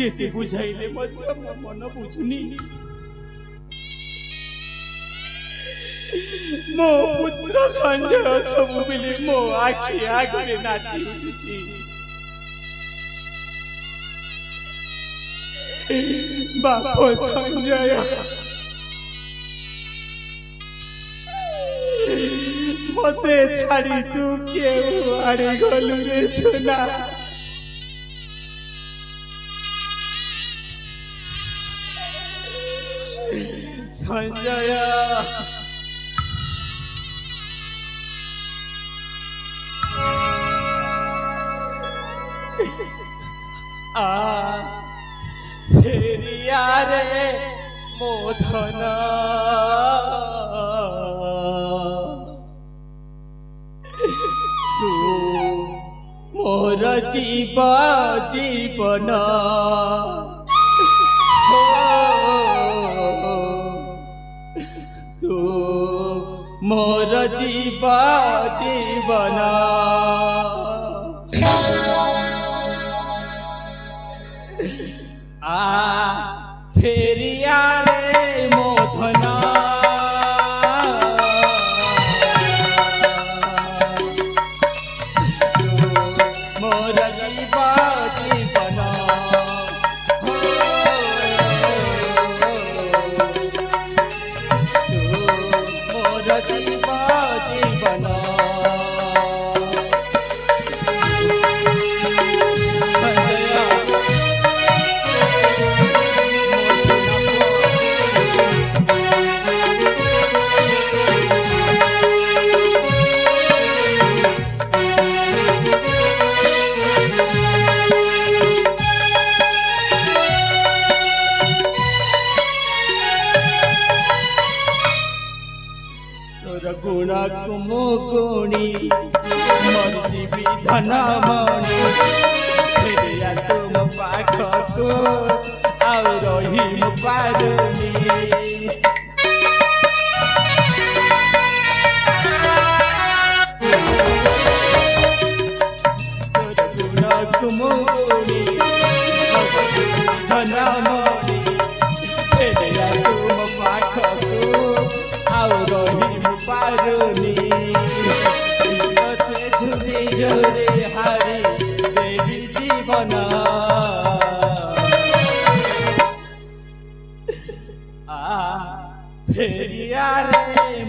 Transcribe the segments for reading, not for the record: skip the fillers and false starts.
जेते बुझाइले मध्य मो मन बुझुनी मो पुत्र संजय सब मिले मो आखि आगे नाची उठुची बाप संजय मते छाड़ी तू के आड़े गलु रे सुना संजय आ फेरिया रे मो धन तू मोर जीवन तू मोर जीवन आ फेरिया रे मो धना मोर जीवन मोर जीवन गुणा कुमो गुणी मर्जी विधन मणि फेरिया तुम पाखको आउ रही मो पारनी गुणा कुमो गुणी विधन मणि फेरिया तुम पाखको आउ रही पारुनी झुरी झुरी हारी देवी जीवन आ फेरिया रे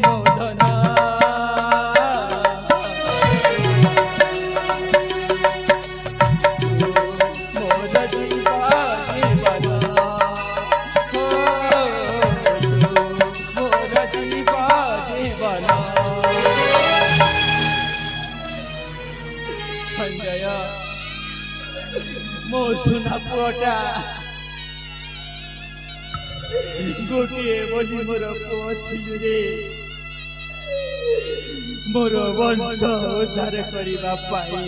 मोदन मोर जीवन संजय मो सुना पुअटा गोटे बोली मोर पुओ थिलु रे मोर वंश उद्धार करिबा पाई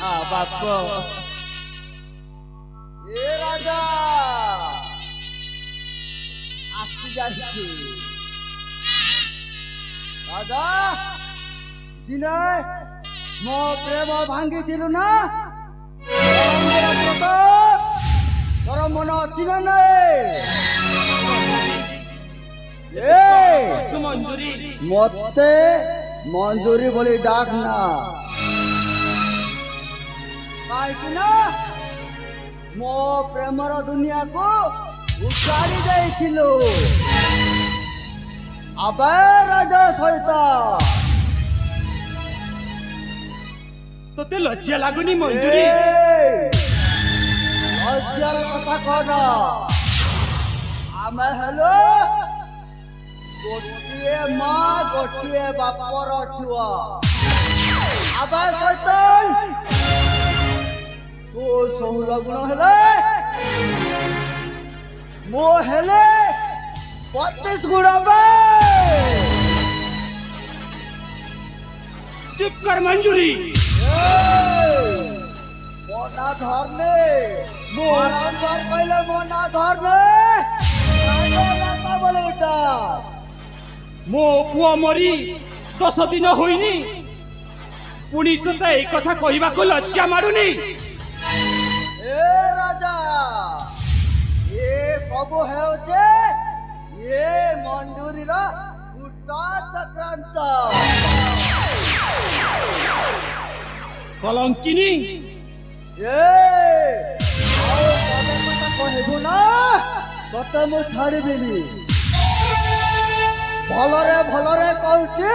आ बाप ए राजा आसी जाछि राजा दिने मो प्रेम भांगी थिलु ना तोर मन अछि ना नै मंजूरी मते मंजूरी बोली डाक ना काहे ना मो प्रेमर दुनिया को उछाड़ी देइथिलु अबे राजा सहिता तोते लज्जा लागुनी मंजूरी लज्जार कथा कहना आमे हेलो गोटिए माँ गोटिए बापर छुआ आबे सैतन तो संलग्न हेले मो हेले 32 गुणा बे चुप कर मंजूरी मोना धरने मोना धर पहले मोना धरने राजा बोले बेटा मो पुआ मरी 10 दिन होइनी पुणी तोते ए कथा कहबा को लज्जा मारुनी ए राजा ये सब हेउचे ये मंजूरीर उल्टा चक्रांत कलंकिनी कहबू ना तते मु छाड़बीनी भलरे भलरे कहूची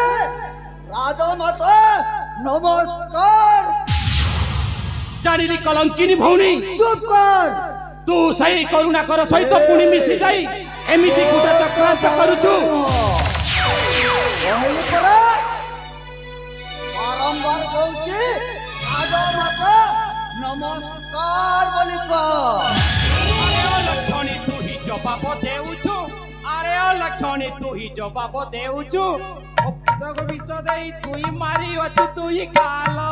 राजमाता नमस्कार जानिली कलंकिनी भौणी चुप कर तू सही करुणाकर सहित पुणी मिसी जाई एमिति गुटा चक्रांत करूछु कहली परा बारंबार कहूची राजमाता नमस्कार बोली कह लक्षणी तू ही जवाब देउछु अरे ओ लक्षणी तू ही जवाब देउछु जग बिच देई तू ही मारी अछु तू ही कालो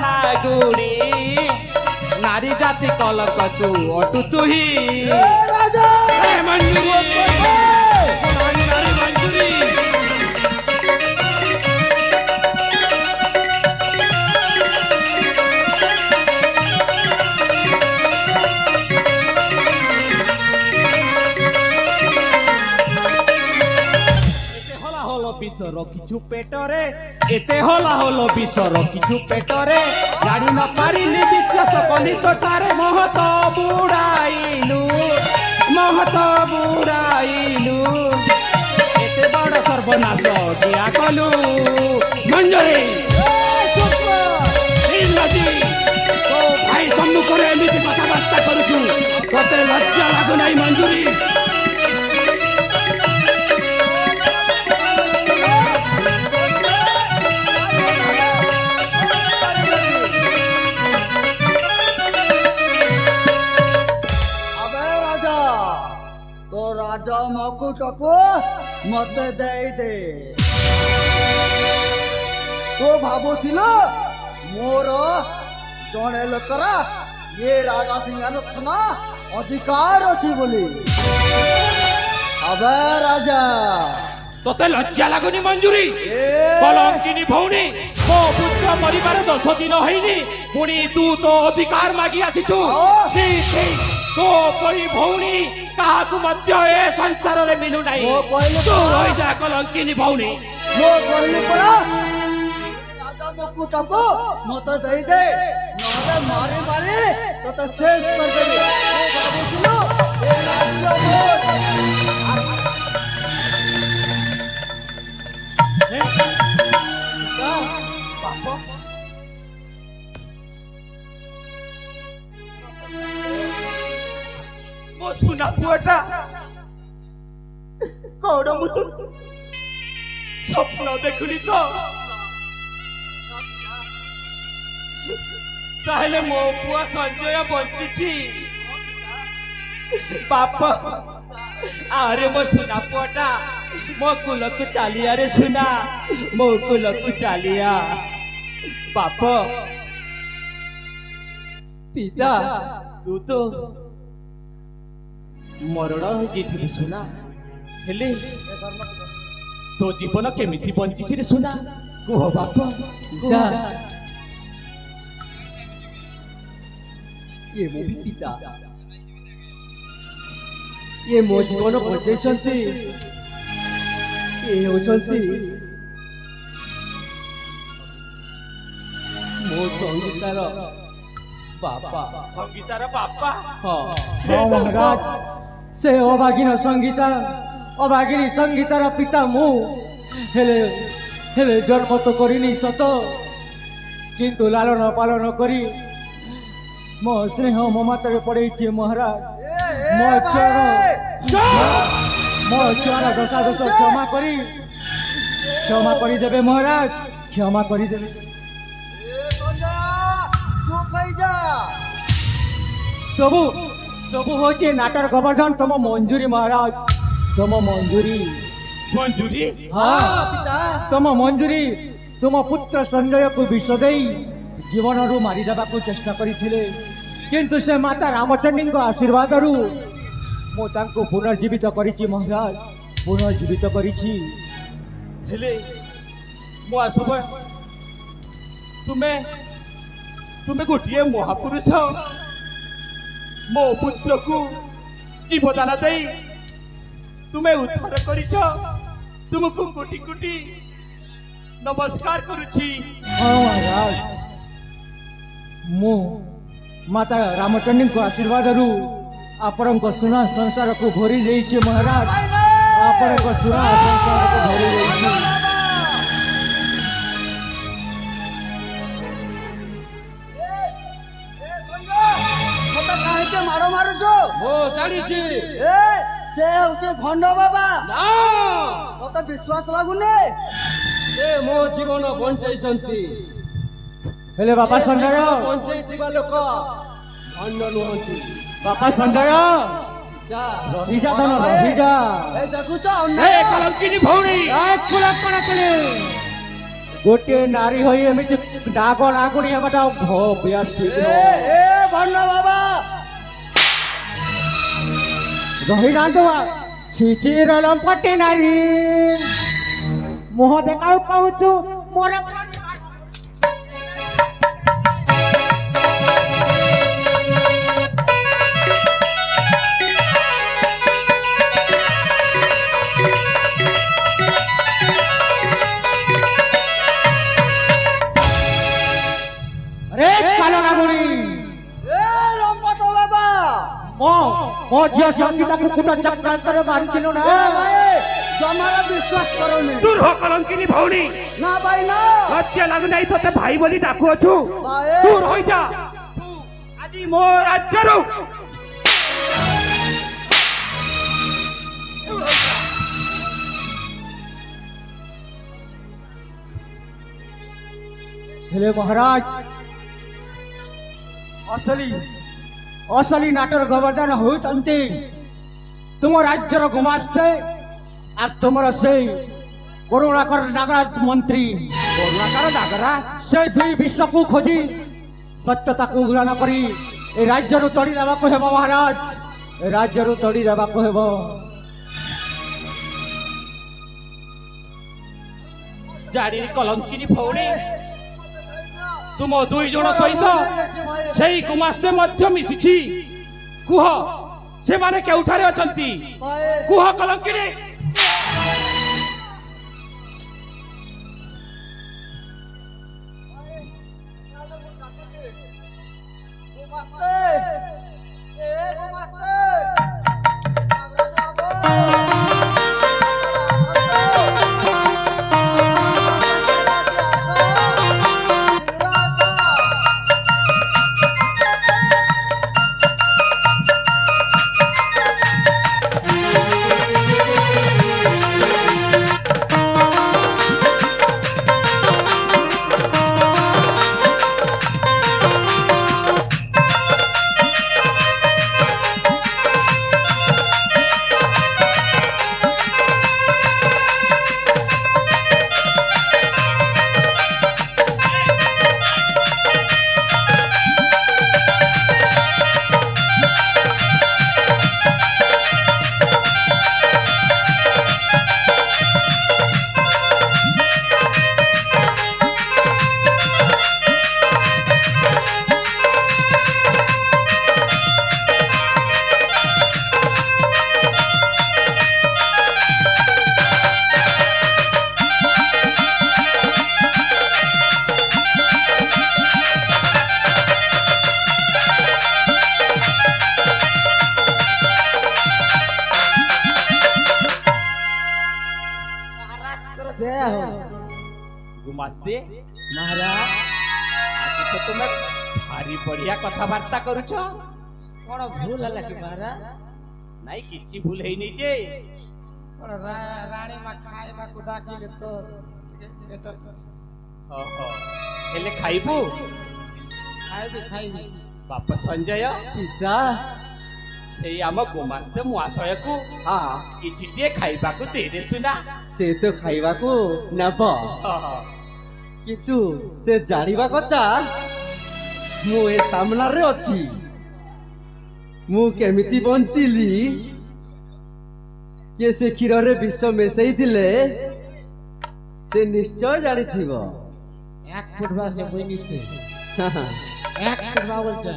नागुड़ी नारी जाति कलक तू अटु तू ही राजा मंजूरी विष रखिछु पेटरे एते होला होलो विष रखिछु पेटरे गाड़ी न पारिली विश्वास कली तोटारे महत बुड़ाइलु एते बड़ सर्वनाश किया कलु मंजरी तो भाई सम्मुखरे एमिति कथाबार्ता करूछु तते लज्जा लागु नाही मंजूरी राजा मकुटको मत दे तो भावुल मोर जड़े लोकर ये राजा सिंहासन अधिकार अच्छी बोली अबे राजा तोते लज्जा लगुनी मंजूरी कलंकिनी भौणी मो पुत्र परिवार 10 दिन होइनी पुणी तू तो अधिकार मागी आछितु तो परी भौणी काहाकु मध्य ए संसार रे मिलु नाही तू होई जा कलंकिनी भौणी मो कहली परा राजा मुकुटको मत दे दे नले मारे मारे तो शेष कर देबे ओ बाबू ए राज्य मोर मो सुना पुआटा कौड़ मु तो स्वप्न देखुली तो ताहले मो पुआ संजय बंचिछि बाप अरे मो सुना पुआटा मो कुल को चालिया रे सुना मो कुल को चालिया बाप पिता तू तो मरण हो सुना हेले तो जीवन केमिति बंची रे सुना कह बाप ये मो पिता ये मो जीवन बचैछन्ति ये होछन्ति मो संगीतार बापा संगीतार बापा हाँ महाराज से अभागिनी संगीतार पिता मु हेले हेले जन्म तो करिनी सत किंतु लालन पालन करी मो स्नेह ममतारे पड़े महाराज मो चरण दशा दश क्षमा करी देबे महाराज क्षमा करी देबे सबू सबू होचे नाटर गोवर्धन तुम मंजूरी महाराज तुम मंजूरी हाँ पिता तुम मंजूरी तुम पुत्र संजय को विष दे जीवन रू मारी देवा को चेष्टा करथिले किंतु से माता रामचंडी आशीर्वाद रु मो तांको पुनर्जीवित करिछि महाराज पुनर्जीवित करिछि हेले मो आसब तुम्हें तुमे गोटे महापुरुष मो पुत्र को जीवदान दे तुम्हें उद्धार करिछ तुमको कोटि कोटि नमस्कार करुछि। हाँ महाराज मु माता रामचंडी को आशीर्वाद आपण को सुना संसार को भरी जाइए महाराज आपण को सुना संसार को भरी जाइए। मारो मारो जो हो जानी छी ए से होचे भंड बाबा ना मते विश्वास लागुने से मो जीवन बंचाई छंती हेले बापा संजय बंचाई दिबा लोक भंड नुहंती। बापा संजय जा रही जा धन रही जा ए देखुछ हे अन्याय कलंकिनी भौणी फुला कण कले गोटे नारी होई एमिति डाग नागुणी हेबाटा भयास ठीक ए न ए भंड बाबा रही रांधवा छिचिर लंपटे नारी मुह देखाउ कहूछु मोर अरे कालो नागुणी ए लंपट बाबा मो झियो संगीता को कुटा चक्रांतर मारिथिलो ना ए भाई जमारा विश्वास करोनी दूर हो कलंकिनी भौणी ना भाई ना लज्जा लागु नाही तोते भाई बोली डाकु अछु भाई दूर होई जा आजी मो राज्यरु हेले महाराज असली असली नाटर गवर्धन होचंती तुम राज्यर गुमास्ते आ तुमर से करुणाकर नागराज मंत्री करुणाकर नागरा से दुई विश्व को खोजी सत्यता को उग्राण करी ए राज्य रु तड़ी देवा को हेबो महाराज ए राज्य रु तड़ी देवा को हेबो। जाड़ी कलंकिनी भौणी तुम दुई जण सहित सेई गुमास्ते मध्य मिसिछि कुह से माने केउठारे अछंती भाई कुह कलंकिनी गुमास्ते ए गुमास्ते नागराज जय हो गुमास्ते महाराज आज तो तुम भारी बढ़िया कथबार्ता करूछ कौन भूल है कि महाराज नाई किछि भूल हेई नै जे कौन रानी मा खाए मा को डाकिले तो ओहो हेले खाइबू खाई बाप संजय पिता सेई आम गुमास्ते मुआशय को हाँ किछि टे खाइबा को दे दे सुना से तो खाइबा को नब ओहो किंतु से जानिबा कथा मु ए सामना रे अछि मु केमिति बंचिली के से क्षीर रे विष मिसई थिले से निश्चय जानिथिबो एक फुटबा से बनी से এক করবা বলছে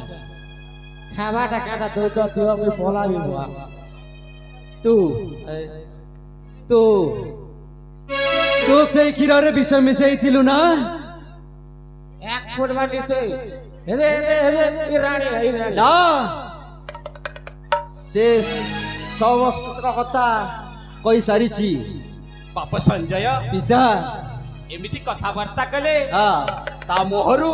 খাবাটা কাটা দৌছ তুই আমি পলাবি বুয়া তু তু তু সেই ক্ষীরের বিষ মিশাইছিলু না এক করবা দিছে হেদে হেদে হেদে এই রানী না সে সমস্ত কথা কই সারিছি ବାପ ସଞ୍ଜୟ ପିତା ଏମିତି କଥାବାର୍ତ୍ତା କଲେ ହଁ ତା ମୁହଁରୁ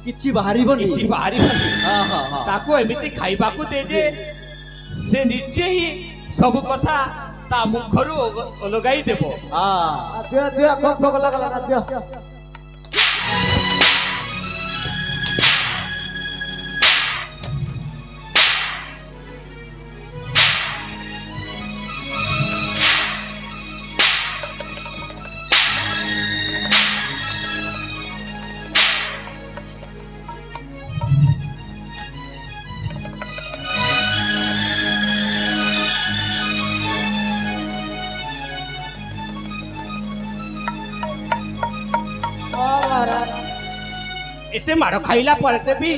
କିଛି ବାହାରିବନି କିଛି ବାହାରିବନି। ହଁ ହଁ ହଁ ତାକୁ ଏମିତି ଖାଇବାକୁ ଦେ ଯେ ସେ ନିଜେ ହିଁ ସବୁ କଥା ତା ମୁଖରୁ ଅଲଗାଇ ଦେବ। ହଁ ଦିଅ ଦିଅ ଖୋକ ଖୋକ ଲାଗଲା ନା ଦିଅ ଏତେ ମାଡ଼ ଖାଇଲା ପରେ ବି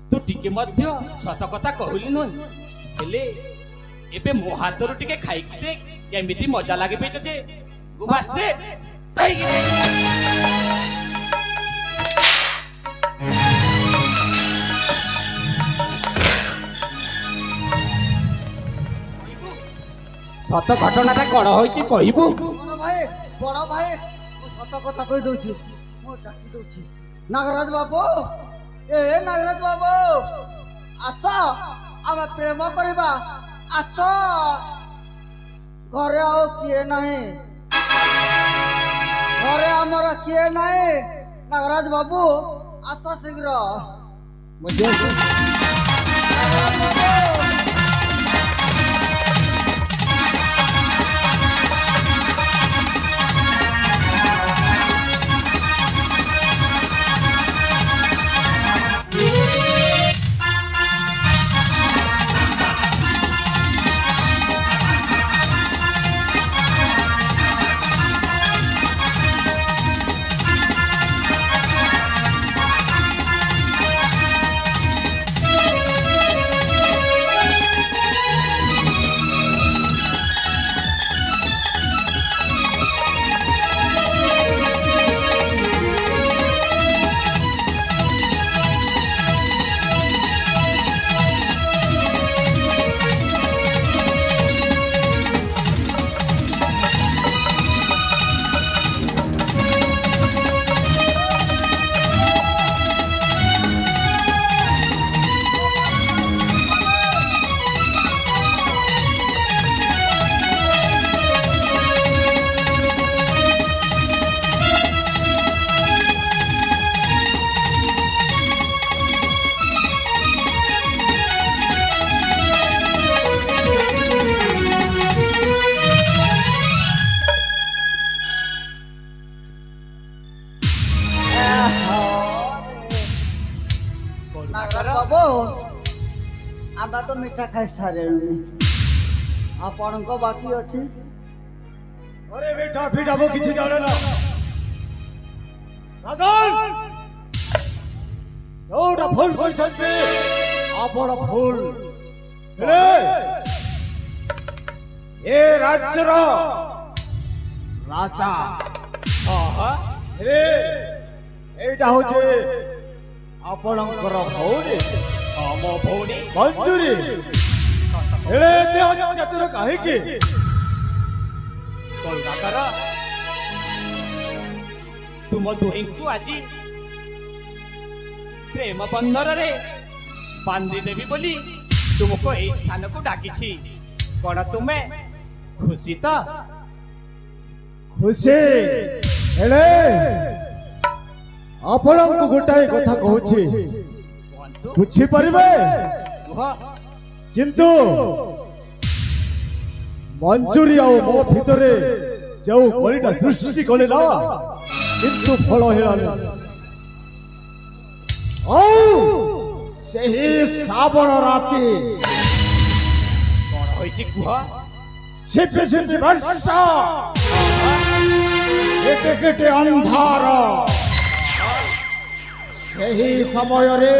ତୁ ଟିକେ ମଧ୍ୟ ସତ କଥା କହିଲି ନୁହେଁ। ହେଲେ ଏବେ ମୋ ହାତରୁ ଟିକେ ଖାଇକି ଦେ କେମିତି ମଜା ଲାଗିବେ ତତେ। ବାସ୍ ଦେ ଖାଇକି ଦେ। ସତ ଘଟଣାଟା କଣ ହୋଇଛି କହିବୁ? ବଡ ଭାଇ ମୁଁ ସତ କଥା କହି ଦଉଛି ମୁଁ ଡାକି ଦଉଛି ନାଗରାଜ ବାବୁ ଏ ନାଗରାଜ ବାବୁ ଆସ ଆମେ ପ୍ରେମ କରିବା ଆସ ଘରେ ଆଉ କିଏ ନାହିଁ ଘରେ ଆମର କିଏ ନାହିଁ ନାଗରାଜ ବାବୁ ଆସ ଶୀଘ୍ର ବାବୁ ଆମେ ତ ମିଠା ଖାଇ ସାରିଲୁଣି ଆପଣଙ୍କ ବାକି ଅଛି अरे बेटा बेटा वो किसी जाने ना राजन जोड़ा फूल कोई चलते आपण फूल रे ये राज्य रो राजा रे एटा हो जे आपणकर भौणी ଆମ ଭଉଣୀ मंजूरी रे ते अत्याचार काहे के କର ତୁମ ଦୁହିଁଙ୍କୁ ଆଜି ପ୍ରେମ ବନ୍ଧନରେ ବାନ୍ଧିଦେବି ବୋଲି ତୁମକୁ ଏଇ ସ୍ଥାନକୁ ଡାକିଛି। କଣ ତୁମେ ଖୁସି ତ? खुशी हेले आपणଙ୍କୁ ଗୋଟାଏ କଥା କହୁଛି ବନ୍ଧୁ ବୁଝି ପାରିବେ କୁହ। କିନ୍ତୁ मंजूरी आओ मो भितरे जो कलिटा सृष्टि कले ना किंतु फल हेलानी औ सही श्रावण राति କଣ ହୋଇଛି କୁହ। छिपे छिपे वर्षा केटे केटे अंधार ସେହି ସମୟରେ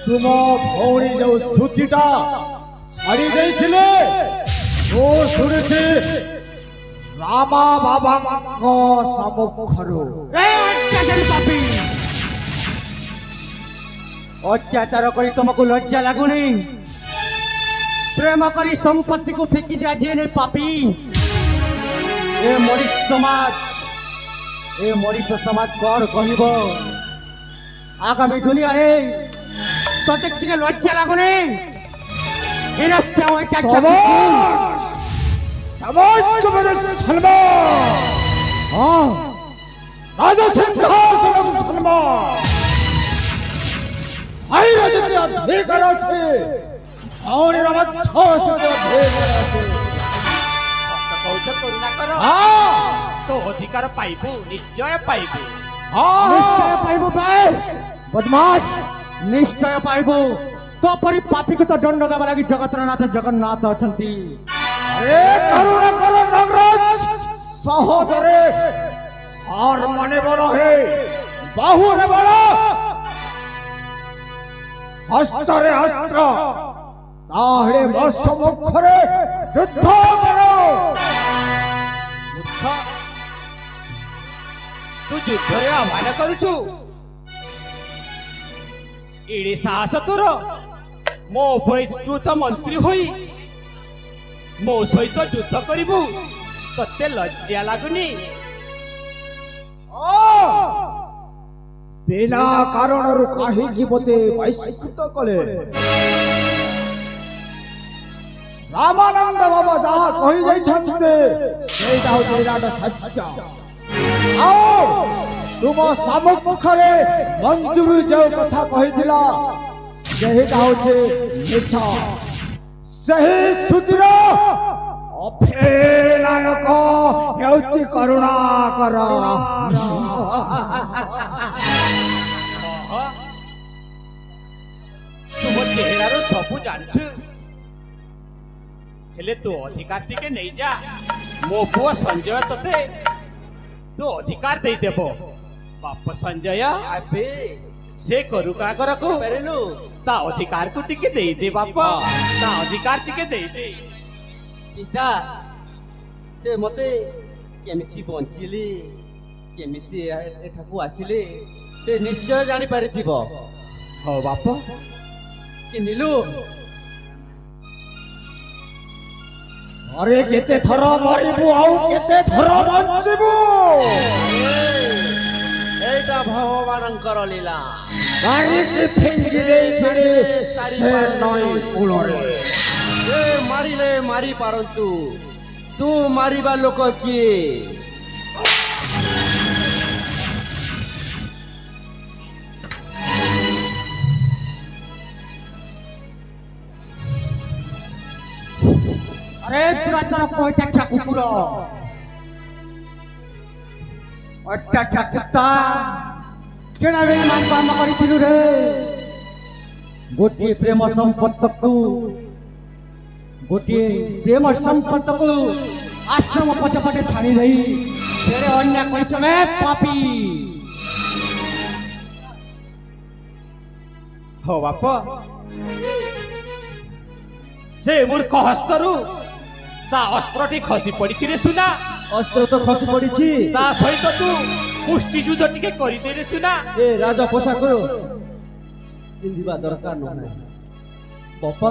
ତୁମ ଭଉଣୀ ଯେଉଁ ସୁତିଟା ଛାଡ଼ି ଦେଇଥିଲେ ମୁଁ ଶୁଣିଛି ରାମା ବାବାଙ୍କ ସମ୍ମୁଖରୁ। अत्याचार करी तुमको लज्जा लगुनी? प्रेम करी संपत्ति को फेंकी दिया जे पापी। ए मरीष समाज कौन कहब? आगामी दुनिया रे तते टिके लज्जा लगुनी? समाज को मेरे सलमान, हाँ राजा सिंहासन सलमान आई राजते अधिकार আছে ভৌণীর মধ্যে अधिकार আছে। কৌচ করুণা কর। তো অধিকার পাইবু, নিশ্চয় পাইবু। निश्चय पाइबो भाई बदमाश, निश्चय पाइबो। तो परी पापी को तो दंड देवा लगी जगतनाथ जगन्नाथ अछंती। अरे करुणा करो नागराज, सहोदरे हार माने बड़ा है, बाहु है बड़ा, हस्तरे हस्त्र ताहले सम्मुखरे युद्ध करो। तू युद्धरे आह्वान करुछु? एड़े साहस तोर? मो बहिष्कृत मंत्री होई मो सहित युद्ध करिबु? तते लज्जा लागुनी? बिना कारणरू काहीकि मते बहिष्कृत कले? रामानंद बाबा जहा कहि जाइछन्ते सेटा होछि राजा सत्य। आओ तुम सम्मुखरे मंजूरी जो कथा कहिथिला सेटा होछि मिछ। सही सुतिर अफेलायक हेउछि करुणाकर। तुम चेहरारो सबु जानछु, हेले तू अधिकार टिके नहीं जा। मो पुआ संजय तते तू अधिकार दे देबो। बाप संजय अबे से करू का करको पेरेलु ता अधिकार को टिके दे दे बाप, ता अधिकार टिके दे दे। पिता से मते केमिति बंचिली केमिति एठाकू आसिले से निश्चय जानि पारिथिबो। हो बाप चिन्हिलु? अरे केते थर मरिबु आउ केते थर बंचिबु? एटा भगवानंकर लीला। काहीकि फेंगी देइथिले से नई कूलरे ए मारिले मारी पारंतु तू मारिबा लोक किए? अरे दुराचार कोइटा कुकुर, अत्याचार कुत्ता केना वे मान काम करिथिलु रे? गोटे प्रेम संपत्त को आश्रम पटपटे छाड़ी रही तेरे अन्य कहिछ में पापी। हो बाप से मूर्ख हस्तरू ता अस्त्रटी खसी पड़ी रे सुना। अस्त्र तो खसी पड़ी ता सहित तू मुष्टि युद्ध टिके करि दे रे सुना। ए राजा पोशाक पिंधिबा दरकार नहीं बापा।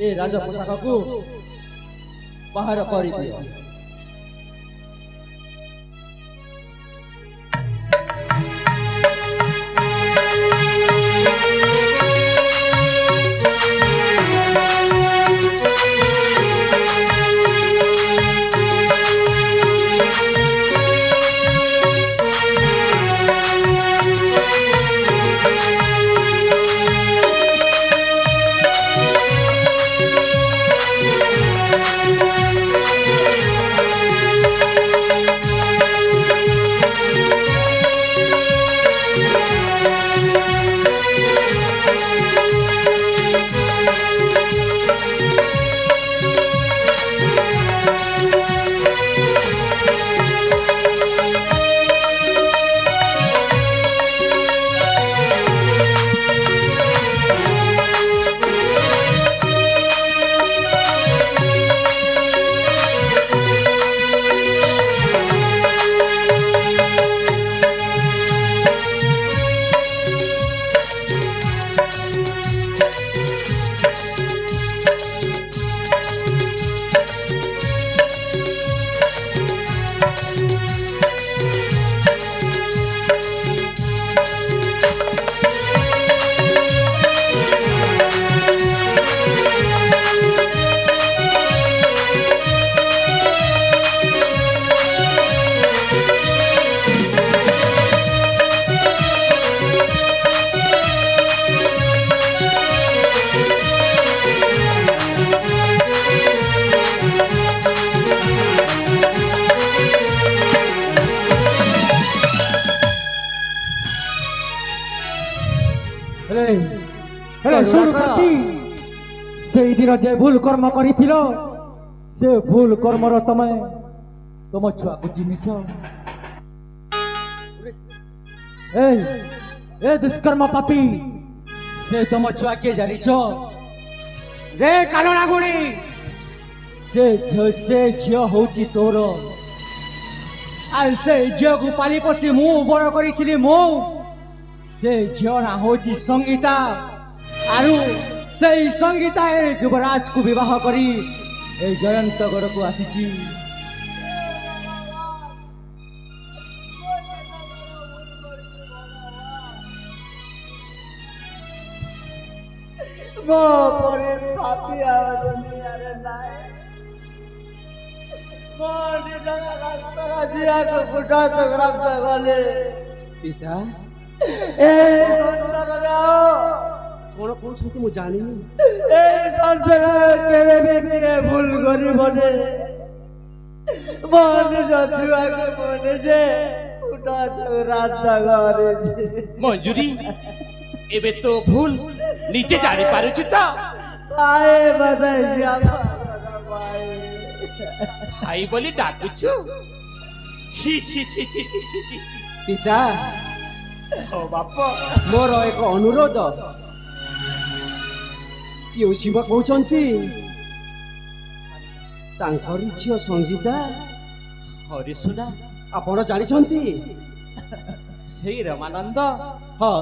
ए राजा पोशाक को बाहर करि दियो। ଶୁଣୁଛନ୍ତି ସେଇଦିନ ଯେ ଭୁଲ କର୍ମ କରିଥିଲ ସେ ଭୁଲ କର୍ମର ତମେ ତମ ଛୁଆକୁ ଚିହ୍ନିଛ ଏ ଦୁଷ୍କର୍ମ ପାପୀ ସେ ତମ ଛୁଆ କିଏ ଜାଣିଛ ରେ କାଲଣା ଗୁଣି ସେ ଝିଅ ହଉଛି ତୋର ଆଉ ସେ ଝିଅକୁ ପାଲି ପୋଷି ମୁଁ ବଡ଼ କରିଥିଲି ମୁଁ ସେ ଝିଅ ନା ହଉଛି ସଙ୍ଗୀତା ଆରୁ ସେଇ ସଙ୍ଗୀତା ଏ ଯୁବରାଜକୁ ବିବାହ କରି এই জয়ন্তগড়କୁ ଆସିଛି ମୋ ପରି ପାପୀ ଆଉ ଦୁନିଆରେ ନାହିଁ ମୋ ନିଜର ରକ୍ତର ଝିଅକୁ ଫୁଟା ସଂଗ୍ରାମ ଗଲେ ପିତା ଏ ସଂସାରରେ ଆଉ କଣ କହୁଛନ୍ତି ମୁଁ ଜାଣିନି এই সংসারে কেবে বিপিনে ভুল করিবনে মনে যছুয়াকে মনে যে উঠা রান্না করেছে মঞ্জুরি এবে তো ভুল নিজে জানি পারুছি তো পায়ে বাধাইছি আমার পায়ে ভাই বলি ডাকুছু ছি ছি ছি ছি ছি ছি ছি ছি। ପିତା ও বাপ ମୋର ଏକ ଅନୁରୋଧ କେଉଁ ଶିବ କହୁଛନ୍ତି ତାଙ୍କରି ଝିଅ ସଙ୍ଗୀତା হরিশুনা ଆପଣ ଜାଣିଛନ୍ତି সেই রমানন্দ ହଁ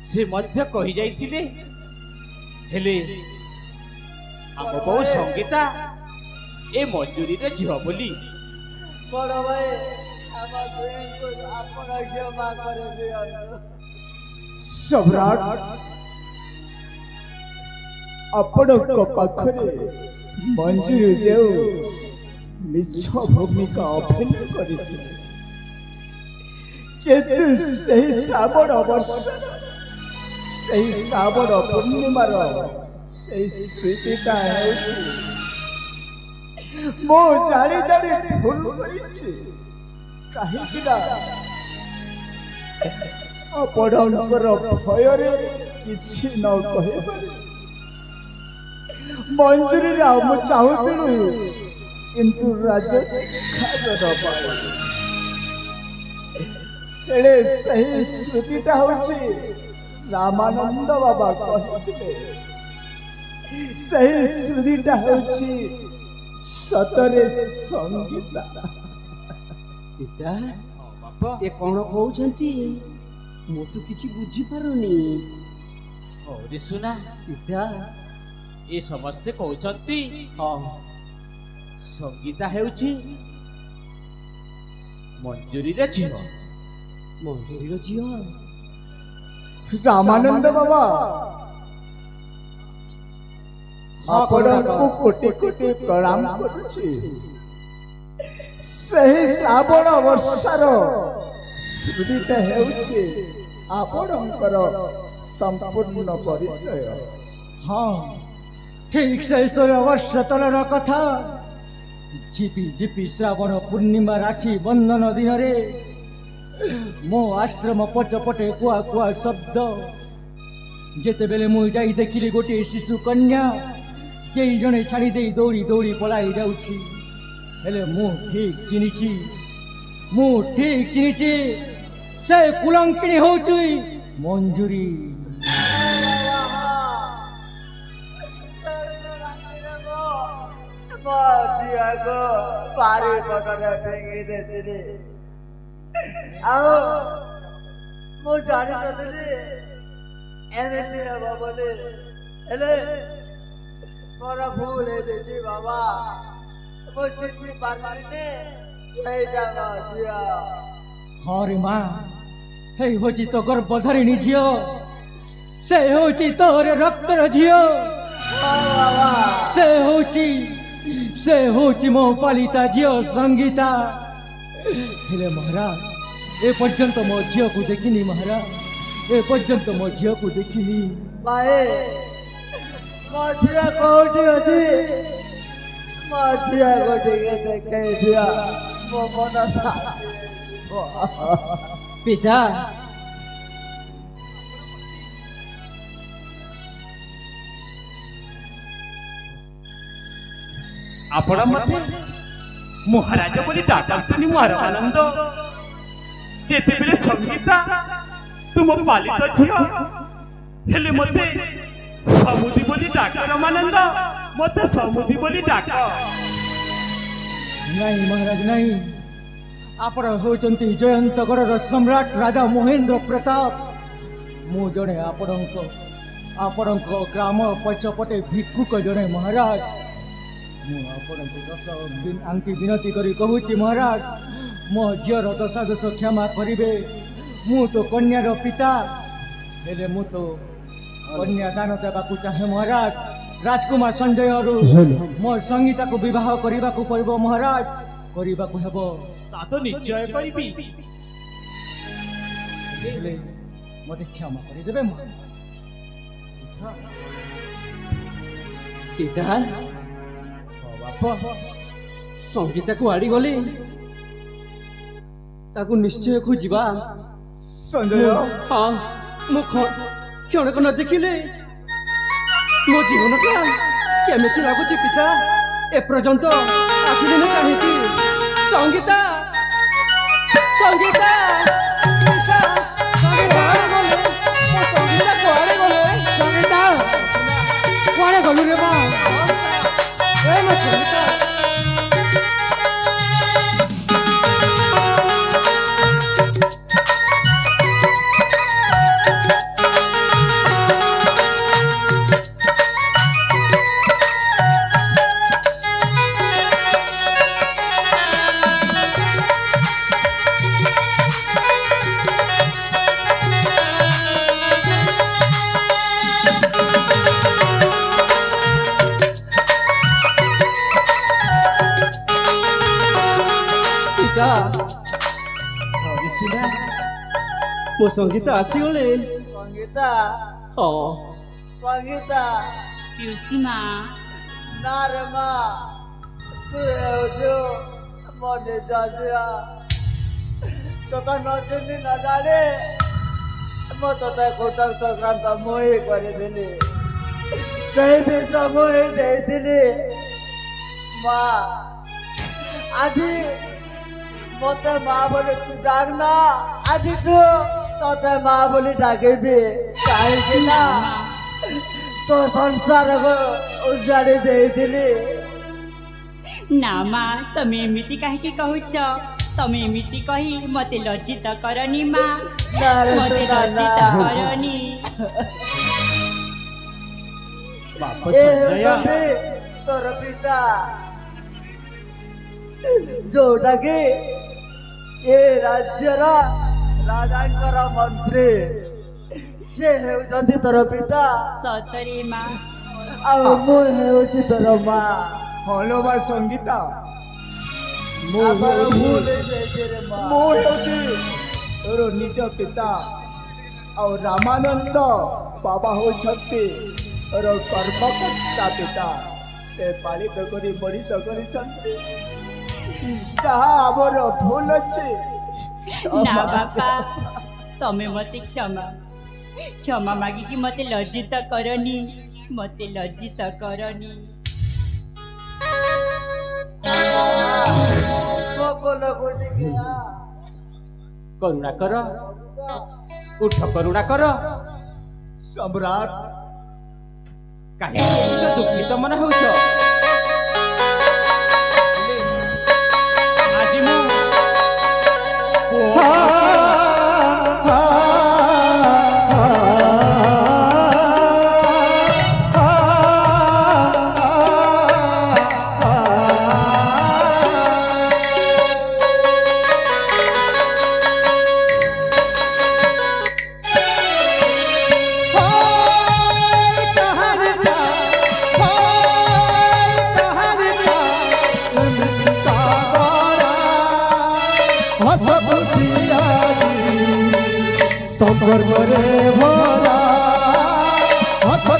সে মধ্য কহি যাইছিলে হেলে আম বউ সঙ্গীতা এ মঞ্জুরির ঝিও বলি বড় ভাই আমার দুইকে আপনারা ক্ষমা করে দিও সম্রাট ଆପଣଙ୍କ ପାଖରେ ମଞ୍ଜୁରୀ ଯେଉଁ ମିଛ ଭୂମିକା ଅଭିନୟ କରିଥିଲେ କିନ୍ତୁ ସେହି ଶ୍ରାବଣ ବର୍ଷ ସେହି ଶ୍ରାବଣ ପୂର୍ଣ୍ଣିମାର ସେହି ସ୍ମୃତିଟା ହେଉଛି ମୁଁ ଜାଣି ଜାଣି ଭୁଲ କରିଛି କାହିଁକି ନା ଆପଣଙ୍କର ଭୟରେ କିଛି ନ କହିପାରେ ମଞ୍ଜୁରୀରେ ମୁଁ ଚାହୁଁଥିଲି କିନ୍ତୁ ରାଜଶିକ୍ଷା ନପାଇ ହେଲେ ସେହି ସ୍ମୃତିଟା ହେଉଛି ରାମାନନ୍ଦ ବାବା କହିଥିଲେ ସେହି ସ୍ମୃତିଟା ହେଉଛି ସତରେ ସଙ୍ଗୀତା ପିତା ଏ କଣ କହୁଛନ୍ତି ମୁଁ ତ କିଛି ବୁଝିପାରୁନି ହରିଶୁନା ପିତା ଏ ସମସ୍ତେ କହୁଛନ୍ତି ହଁ ସଙ୍ଗୀତା ହେଉଛି ମଞ୍ଜୁରୀର ଝିଅ ମଞ୍ଜୁରୀର ଝିଅ ରାମାନନ୍ଦ ବାବା ଆପଣଙ୍କୁ କୋଟି କୋଟି ପ୍ରଣାମ କରୁଛି ସେହି ଶ୍ରାବଣ ବର୍ଷାର ସ୍ମୃତିଟା ହେଉଛି ଆପଣଙ୍କର ସମ୍ପୂର୍ଣ୍ଣ ପରିଚୟ ହଁ ଠିକ ସେ 16 ବର୍ଷ ତଳର କଥା ଝିପି ଝିପି ଶ୍ରାବଣ ପୂର୍ଣ୍ଣିମା ରାକ୍ଷୀ ବନ୍ଧନ ଦିନରେ ମୋ ଆଶ୍ରମ ପଛପଟେ କୁଆ କୁଆ ଶବ୍ଦ ଯେତେବେଳେ ମୁଁ ଯାଇ ଦେଖିଲି ଗୋଟିଏ ଶିଶୁ କନ୍ୟା କେହି ଜଣେ ଛାଡ଼ି ଦେଇ ଦୌଡ଼ି ଦୌଡ଼ି ପଳାଇ ଯାଉଛି ହେଲେ ମୁଁ ଠିକ ଚିହ୍ନିଛି ସେ କୁଲଙ୍କିଣୀ ହେଉଛି ମଞ୍ଜୁରୀ ଝିଅକୁ ପାରି ପଟରେ ଫିଙ୍ଗି ଦେଇଥିଲି ଆଉ ମୁଁ ଜାଣିନଥିଲି ଏମିତି ହେବ ବୋଲି ହେଲେ ମୋର ଭୁଲ ହେଇଯାଇଛି ବାବା ମୁଁ ଚିହ୍ନି ପାରିଲିନି ସେଇଟା ମୋ ଝିଅ ହଁ ରେ ମା ହେଇ ହେଉଛି ତୋ ଗର୍ଭଧାରିଣୀ ଝିଅ ସେ ହେଉଛି ତୋର ରକ୍ତର ଝିଅ ବାବା ସେ ହେଉଛି ମୋ ପାଳିତା ଝିଅ ସଙ୍ଗୀତା ହେଲେ ମହାରାଜ ଏ ପର୍ଯ୍ୟନ୍ତ ମୋ ଝିଅକୁ ଦେଖିନି ମହାରାଜ ଏ ପର୍ଯ୍ୟନ୍ତ ମୋ ଝିଅକୁ ଦେଖିନି ଭାଇ ମୋ ଝିଅ କୋଉଠି ଅଛି ମୋ ଝିଅକୁ ଟିକେ ଦେଖେଇ ଦିଅ ମୋ ମନ ଶାନ୍ତି ପିତା ଆପଣ ମତେ ମହାରାଜ ବୋଲି ଡାକନ୍ତୁନି ମୋର ଆନନ୍ଦ। ଯେତେବେଳେ ସଙ୍ଗୀତା ତୁମ ପାଳିତ ଝିଅ ହେଲେ ମତେ ସମୁଦି ବୋଲି ଡାକ ରମାନନ୍ଦ, ମତେ ସମୁଦି ବୋଲି ଡାକ। ନାଇଁ ମହାରାଜ ନାଇଁ, ଆପଣ ହେଉଛନ୍ତି ଜୟନ୍ତଗଡ଼ର ସମ୍ରାଟ ରାଜା ମହେନ୍ଦ୍ର ପ୍ରତାପ। ମୁଁ ଜଣେ ଆପଣଙ୍କ ଗ୍ରାମ ପଛପଟେ ଭିକ୍ଷୁକ ଜଣେ ମହାରାଜ। ମୁଁ ଆପଣଙ୍କୁ ଆଙ୍କି ବିନତି କରି କହୁଛି ମହାରାଜ, ମୋ ଝିଅର ଦଶାଦୋଷ କ୍ଷମା କରିବେ। ମୁଁ ତ କନ୍ୟାର ପିତା, ହେଲେ ମୁଁ ତ କନ୍ୟା ଦାନ ଦେବାକୁ ଚାହେଁ ମହାରାଜ। ରାଜକୁମାର ସଞ୍ଜୟରୁ ମୋ ସଙ୍ଗୀତାକୁ ବିବାହ କରିବାକୁ ପଡ଼ିବ ମହାରାଜ, କରିବାକୁ ହେବ। ତା ତ ନିଶ୍ଚୟ କରିବି। ହେଲେ ମୋତେ କ୍ଷମା କରିଦେବେ ପିତା ବାପା ସଙ୍ଗୀତାକୁ ଆଡ଼ିଗଲେ ତାକୁ ନିଶ୍ଚୟ ଖୋଜିବା। ସଞ୍ଜୟ ହଁ, ମୁଁ କ୍ଷଣକ ନ ଦେଖିଲେ ମୋ ଜୀବନଟା କେମିତି ଲାଗୁଛି ପିତା? ଏପର୍ଯ୍ୟନ୍ତ ଆସିଲେନି କାହିଁକି? ସଙ୍ଗୀତା, ସଙ୍ଗୀତା, ପିତା, କୁଆଡ଼େ ଗଲେ? ମୋ ସଙ୍ଗୀତା କୁଆଡ଼େ ଗଲେ? ସଙ୍ଗୀତା କୁଆଡ଼େ ଗଲୁ ରେ ମା? ଏ ମୋ ସଙ୍ଗୀତା। ମୋ ସଙ୍ଗୀତା ଆସିଗଲେ। ସଙ୍ଗୀତା, ହଁ ସଙ୍ଗୀତା, ପିଉସୀ ମା, ନା ରେ ମା, ତୁ ହେଉଛୁ ମୋ ନିଜ ଝିଅ। ତୋତେ ନ ଚିହ୍ନି ନ ଜାଣି ମୁଁ ତୋତେ କୁଟକ ସଂକ୍ରାନ୍ତ ମୁହିଁ କରିଥିଲି। ସେଇ ବିଷ ମୁହିଁ ଦେଇଥିଲି। ମା, ଆଜି ମତେ ମା ବୋଲି ତୁ ଡାକନା। ଆଜିଠୁ ତତେ ମା ବୋଲି ଡାକିବି, କାହିଁକି ନା ତୋ ସଂସାରକୁ ଉଜାଡ଼ି ଦେଇଥିଲି। ନା ମା, ତମେ ଏମିତି କାହିଁକି କହୁଛ? ତମେ ଏମିତି କହି ମତେ ଲଜ୍ଜିତ କରନି ମା, ମତେ ଲଜ୍ଜିତ କରନି। ଏ ହେଉଛନ୍ତି ତୋର ପିତା, ଯୋଉଟା କି ଏ ରାଜ୍ୟର ରାଜାଙ୍କର ମନ୍ତ୍ରୀ। ସେ ହେଉଛନ୍ତି ତୋର ପିତା, ସତରେ ମା। ଆଉ ମୁଁ ହେଉଛି ତୋର ମା। ହଲୋ ବା ସଙ୍ଗୀତା, ଆମର ଭୁଲ ହେଇଯାଇଛି ରେ ମା। ମୁଁ ହେଉଛି ତୋର ନିଜ ପିତା, ଆଉ ରାମାନନ୍ଦ ବାବା ହେଉଛନ୍ତି ତୋର କର୍ମକର୍ତ୍ତା ପିତା। ସେ ପାଳିତ କରି ମଣିଷ କରିଛନ୍ତି। ଯାହା ଆମର ଭୁଲ ଅଛି ନା ବାପା, ତମେ ମତେ କ୍ଷମା ମାଗିକି ମତେ ଲଜ୍ଜିତ କରନି, ମତେ ଲଜ୍ଜିତ କରନି। କରୁଣା କର, ଉଠ କରୁଣା କର। ସମ୍ରାଟ, କାହିଁକି ଏତେ ଦୁଃଖିତ ମନେ ହଉଛ? ଆଜି ମୁଁ সম্পর্করে ভরা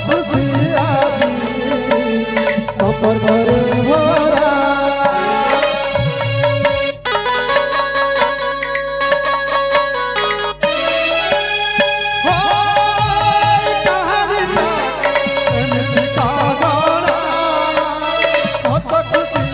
খুশি আদি সম্পর্করে ভরা খুশি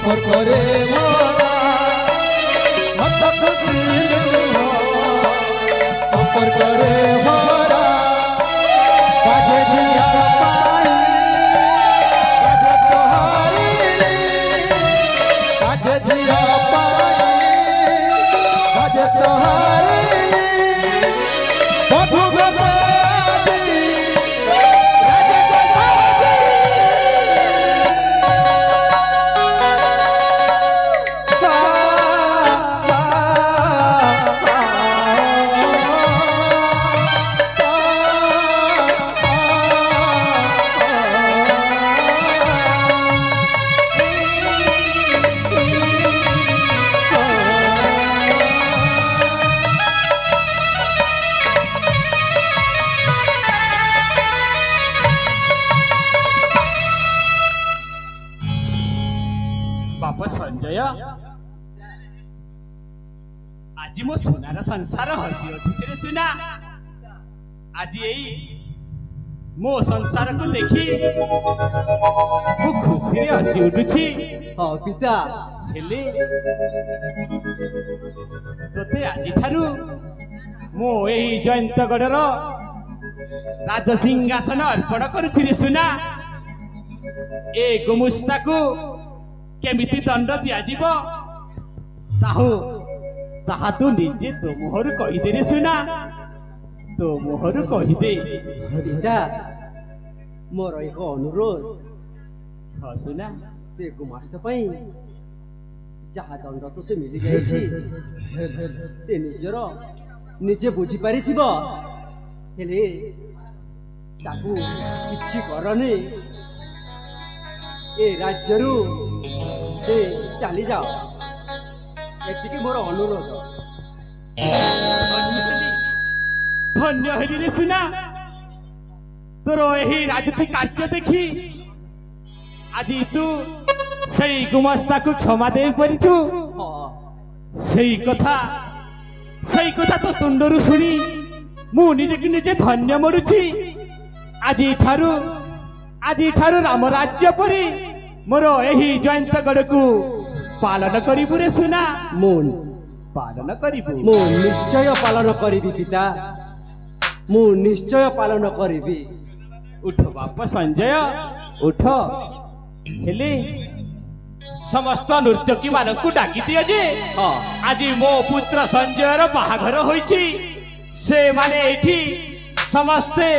সম্পর্করে ভরা হত খুশি সম্পর্করে ভরা কাজে দিয়া পাই কাজে তোহারি কাজে দিয়া পাই কাজে তোহারি বধু গবাদি রাজে बाप संजय आज मो सुनार संसार हसी उठुरे सुना आज यही मो संसार को देखी मो खुशी हसी उठुची हाँ पिता हेले तोते आज ठारू मो एही जयंतगढ़र राजसिंहासन अर्पण करुथिरे सुना ए गुमुस्ता को केमिति दंड दियाजिब ताहा तू निजे तो मोहर कहीदे रे सुना तो मोहर कहीदे पिता मोर एक अनुरोध हाँ सुना से गुमास्ता पई जहा दंड तो से मिली जाइछि से निजर निजे बुझी पारिथिबो हेले ताकू किछि करनी ए राज्यरू से चली जाओ एतिकी मोर अनुरोध धन्य हरि रे सुना तोर एही राजनीति कार्य देखी आज तू सेई गुमस्ता को क्षमा दे परिछु सेई कथा तो तुंडरू सुनी मु निजे कि निजे धन्य मरुछि आज ठारू राम राज्य परी मोर एही जयंतगढ़ को पालन करिबु रे सुना मुन पालन करिबु मु निश्चय पालन करिबी पिता मु निश्चय पालन करिबी उठ बाप संजय उठ हेले समस्त नृत्यकी मानकु डाकी दिए जे आज मो पुत्र संजयर बाहाघर होईछि से माने एठी समस्ते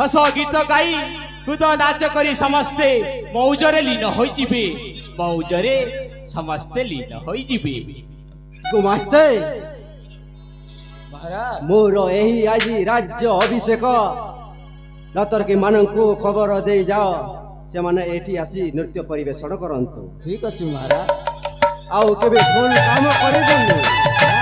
हस गीत गाई कूद नाच करी समस्ते मौजरे लीन होइजिबे मौजरे समस्ते लीन होइजिबे गुमास्ते महाराज मोर एही आजी राज्य अभिषेक लतर्की मानकु खबर दे जाओ से माने एठी आसी नृत्य परिवेषण करंतु ठीक अछि महाराज आउ केबे फोन काम करे देनु